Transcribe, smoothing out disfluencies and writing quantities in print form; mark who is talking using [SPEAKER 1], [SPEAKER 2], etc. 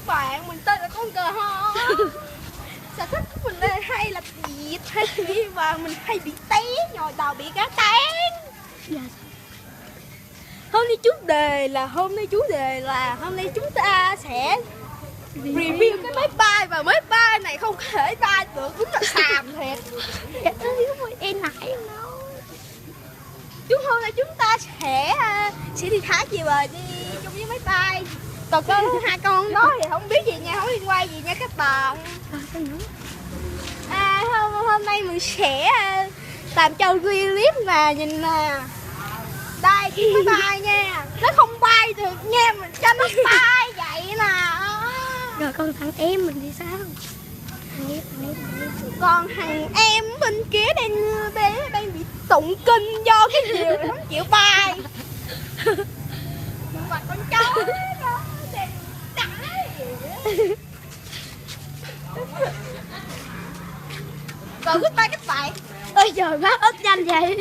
[SPEAKER 1] bạn, mình tên là con cờ ho. Sở thích của mình đây hay là bị thi và mình hay bị té, nhồi đầu bị cá tán.
[SPEAKER 2] Dạ.
[SPEAKER 1] Hôm nay chủ đề là hôm nay chúng ta sẽ review cái máy bay, và máy bay này không thể bay được, đúng là xàm thiệt.
[SPEAKER 2] Dạ ơi, em nãy đâu.
[SPEAKER 1] Hôm nay chúng ta sẽ đi thả chiều bời đi chung với máy bay. Còn hai con đó thì không biết gì nha, không liên quan gì nha các bạn. Hôm nay mình sẽ làm cho clip mà nhìn nè. Đây cái máy bay nha, nó không bay được nha, mình cho nó bay vậy nè.
[SPEAKER 2] Rồi con thằng em mình thì sao?
[SPEAKER 1] Còn thằng em bên kia đang bị tụng kinh do cái diều nó không chịu bay. Và con chó đó đang đãi. Rồi goodbye các bạn.
[SPEAKER 2] Ôi trời, bác ớt nhanh vậy.